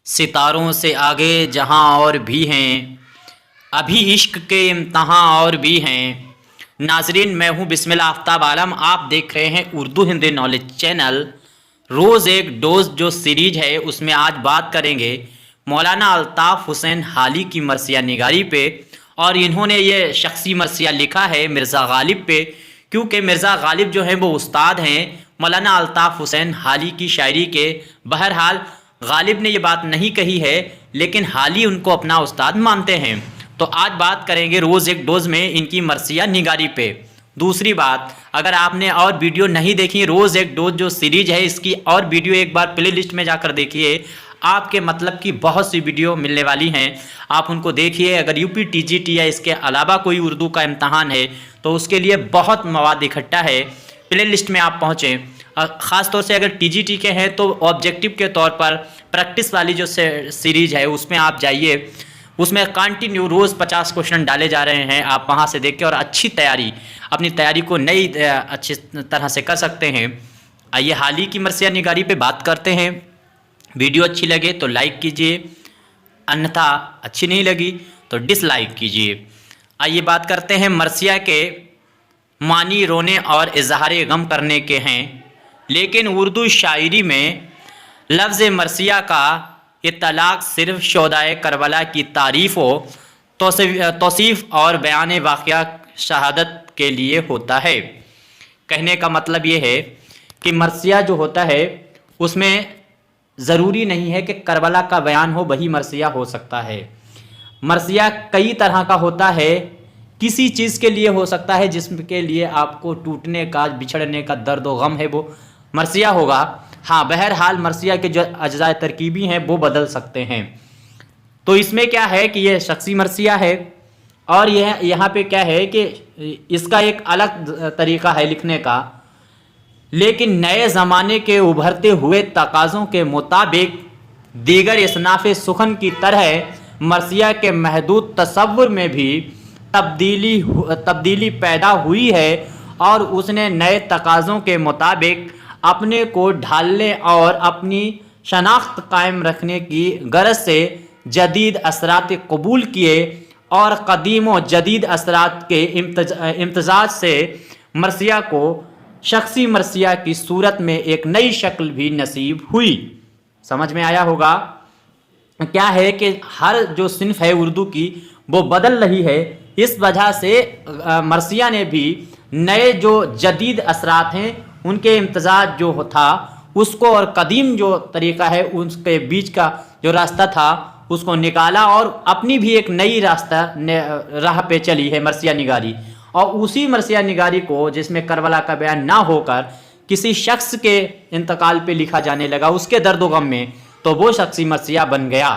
सितारों से आगे जहां और भी हैं, अभी इश्क के इम्तहां और भी हैं। नाजरीन, मैं हूं बिस्मिल्लाह आफ्ताब आलम। आप देख रहे हैं उर्दू हिंदी नॉलेज चैनल। रोज़ एक डोज जो सीरीज है उसमें आज बात करेंगे मौलाना अल्ताफ़ हुसैन हाली की मरसिया निगारी पे। और इन्होंने ये शख्सी मरसिया लिखा है मिर्ज़ा गालिब पे, क्योंकि मिर्ज़ा गालिब जो हैं वो उस्ताद हैं मौलाना अल्ताफ़ हुसैन हाली की शायरी के। बहरहाल गालिब ने ये बात नहीं कही है, लेकिन हाली उनको अपना उस्ताद मानते हैं। तो आज बात करेंगे रोज़ एक डोज में इनकी मरसिया निगारी पे। दूसरी बात, अगर आपने और वीडियो नहीं देखी, रोज़ एक डोज जो सीरीज है इसकी और वीडियो एक बार प्ले लिस्ट में जाकर देखिए। आपके मतलब की बहुत सी वीडियो मिलने वाली हैं, आप उनको देखिए। अगर यूपी टीजीटी या इसके अलावा कोई उर्दू का इम्तहान है तो उसके लिए बहुत मवाद इकट्ठा है। प्ले लिस्ट में आप पहुँचें। ख़ास तौर से अगर टीजीटी के हैं तो ऑब्जेक्टिव के तौर पर प्रैक्टिस वाली जो सीरीज है उसमें आप जाइए। उसमें कंटिन्यू रोज़ 50 क्वेश्चन डाले जा रहे हैं, आप वहाँ से देख के और अच्छी तैयारी, अपनी तैयारी को नई अच्छी तरह से कर सकते हैं। आइए हाली की मरसिया निगारी पे बात करते हैं। वीडियो अच्छी लगे तो लाइक कीजिए, अन्यथा अच्छी नहीं लगी तो डिसलाइक कीजिए। आइए बात करते हैं। मरसिया के मानी रोने और इजहार गम करने के हैं, लेकिन उर्दू शायरी में लफ्ज़ मरसिया का इतलाक़ सिर्फ शोदाए करबला की तारीफ़ व तौसीफ़ और बयान वाक़या शहादत के लिए होता है। कहने का मतलब ये है कि मरसिया जो होता है उसमें ज़रूरी नहीं है कि करबला का बयान हो वही मरसिया हो सकता है। मरसिया कई तरह का होता है। किसी चीज़ के लिए हो सकता है जिसके लिए आपको टूटने का, बिछड़ने का दर्द व गम है, वो मरसिया होगा। हाँ, बहरहाल मरसिया के जो अज्जाए तरकीबी हैं वो बदल सकते हैं। तो इसमें क्या है कि ये शख्सी मरसिया है, और यह यहाँ पे क्या है कि इसका एक अलग तरीक़ा है लिखने का, लेकिन नए ज़माने के उभरते हुए तकाज़ों के मुताबिक दीगर इसनाफ़े सुखन की तरह मरसिया के महदूद तसव्वुर में भी तब्दीली पैदा हुई है, और उसने नए तकाज़ों के मुताबिक अपने को ढालने और अपनी शनाख्त कायम रखने की गरज से जदीद असरात कबूल किए, और कदीम व जदीद असरात के इम्तजाज से मरसिया को शख्सी मरसिया की सूरत में एक नई शक्ल भी नसीब हुई। समझ में आया होगा। क्या है कि हर जो सिन्फ है उर्दू की वो बदल रही है, इस वजह से मरसिया ने भी नए जो जदीद असरात हैं उनके इम्तजाज जो था उसको, और कदीम जो तरीक़ा है उसके बीच का जो रास्ता था उसको निकाला, और अपनी भी एक नई राह पे चली है मरसिया निगारी। और उसी मरसिया निगारी को, जिसमें करबला का बयान ना होकर किसी शख्स के इंतकाल पे लिखा जाने लगा, उसके दर्द व गम में, तो वो शख्सी मरसिया बन गया।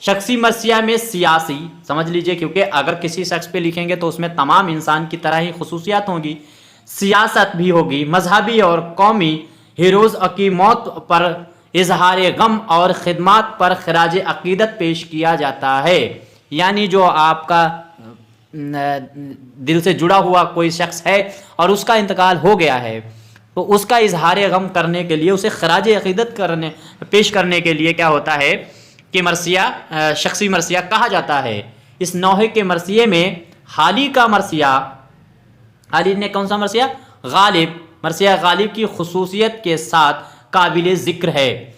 शख्सी मरसिया में सियासी, समझ लीजिए, क्योंकि अगर किसी शख्स पे लिखेंगे तो उसमें तमाम इंसान की तरह ही खुसूसियात होंगी, सियासत भी होगी, मजहबी और कौमी हीरोज़ की मौत पर इजहार गम और ख़िदमत पर खराज अक़ीदत पेश किया जाता है। यानी जो आपका दिल से जुड़ा हुआ कोई शख्स है और उसका इंतकाल हो गया है, तो उसका इजहार गम करने के लिए, उसे खराज अक़ीदत पेश करने के लिए क्या होता है कि मरसिया, शख्सी मरसिया कहा जाता है। इस नौहे के मरसिए में हाली का मरसिया, हाली ने कौन सा मरसिया, गालिब, मरसिया गालिब की खुसूसियत के साथ काबिल ज़िक्र है।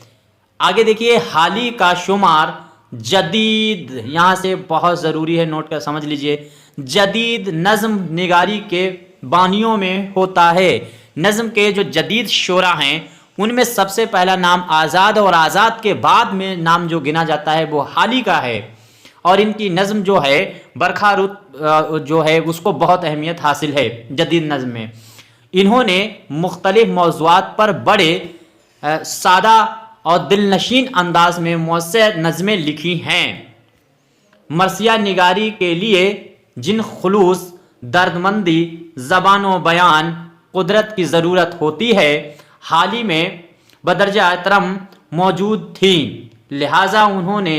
आगे देखिए, हाली का शुमार जदीद, यहाँ से बहुत ज़रूरी है, नोट कर समझ लीजिए, जदीद नज़्म निगारी के बानियों में होता है। नज़्म के जो जदीद शोरा हैं उनमें सबसे पहला नाम आज़ाद, और आज़ाद के बाद में नाम जो गिना जाता है वो हाली का है। और इनकी नज़्म जो है बरखा रुत जो है उसको बहुत अहमियत हासिल है जदीद नज़्म में। इन्होंने मुख्तलिफ मौज़ूआत पर बड़े सादा और दिलनशीन अंदाज में मुअस्सर नज़में लिखी हैं। मरसिया निगारी के लिए जिन खुलूस, दर्दमंदी, ज़बान व बयान, कुदरत की ज़रूरत होती है, हाली में बदरजा एहतरम मौजूद थी। लिहाजा उन्होंने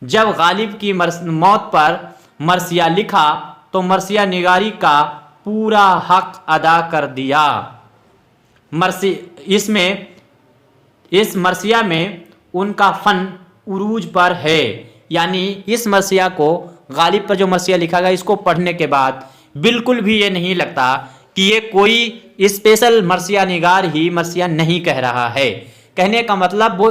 जब गालिब की मौत पर मरसिया लिखा तो मरसिया निगारी का पूरा हक अदा कर दिया। इस मरसिया में उनका फ़न उरूज पर है। यानी इस मरसिया को, गालिब पर जो मरसिया लिखा गया, इसको पढ़ने के बाद बिल्कुल भी ये नहीं लगता कि ये कोई स्पेशल मरसिया निगार ही मरसिया नहीं कह रहा है। कहने का मतलब वो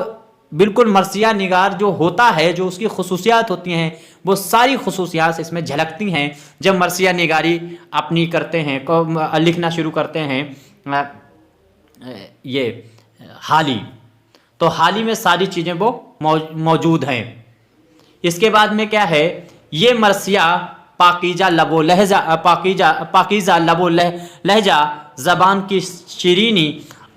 बिल्कुल मरसिया निगार जो होता है, जो उसकी खुसूसियात होती हैं, वो सारी खुसूसियात इसमें झलकती हैं जब मरसिया निगारी अपनी करते हैं, लिखना शुरू करते हैं ये हाली। तो हाली में सारी चीज़ें वो मौजूद हैं। इसके बाद में क्या है, ये मरसिया पाकीजा लबो लहजा, पाकीजा लबो लहजा, ज़बान की शीरीनी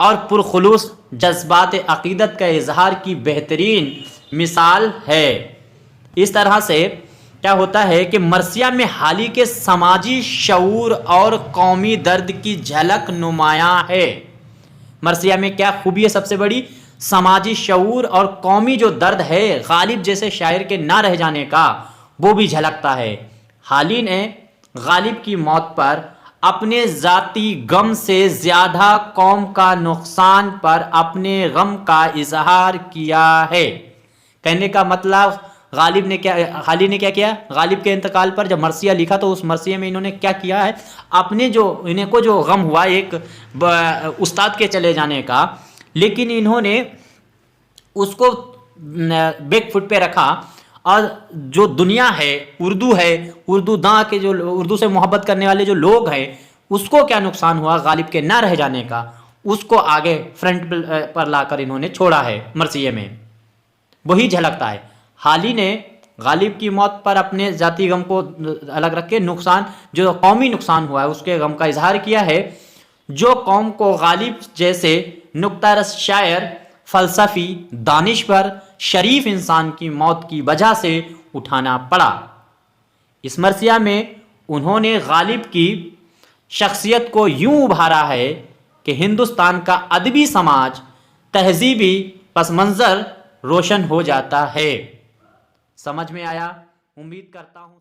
और पुरखुलूस जज्बात अक़ीदत का इजहार की बेहतरीन मिसाल है। इस तरह से क्या होता है कि मरसिया में हाली के समाजी शऊर और कौमी दर्द की झलक नुमायां है। मरसिया में क्या खूबी है सबसे बड़ी, समाजी शऊर और कौमी जो दर्द है गालिब जैसे शायर के ना रह जाने का, वो भी झलकता है। हाली ने गालिब की मौत पर अपने ज़ाती गम से ज़्यादा कौम का नुकसान पर अपने गम का इजहार किया है। कहने का मतलब हाली ने क्या किया, गालिब के इंतकाल पर जब मरसिया लिखा तो उस मरसिया में इन्होंने क्या किया है, अपने जो इन्हें को जो गम हुआ एक उस्ताद के चले जाने का, लेकिन इन्होंने उसको बैक फुट पे रखा और जो दुनिया है, उर्दू दां के जो उर्दू से मोहब्बत करने वाले जो लोग हैं, उसको क्या नुकसान हुआ गालिब के ना रह जाने का, उसको आगे फ्रंट पर लाकर इन्होंने छोड़ा है मरसिये में, वही झलकता है। हाली ने गालिब की मौत पर अपने ज़ाती गम को अलग रख के नुकसान, जो कौमी नुकसान हुआ है, उसके गम का इजहार किया है, जो कौम को गालिब जैसे नुक्तारस शायर, फ़लसफ़ी, दानिशवर, शरीफ इंसान की मौत की वजह से उठाना पड़ा। इस मरसिया में उन्होंने गालिब की शख्सियत को यूं उभारा है कि हिंदुस्तान का अदबी समाज, तहजीबी पस मंज़र रोशन हो जाता है। समझ में आया? उम्मीद करता हूँ।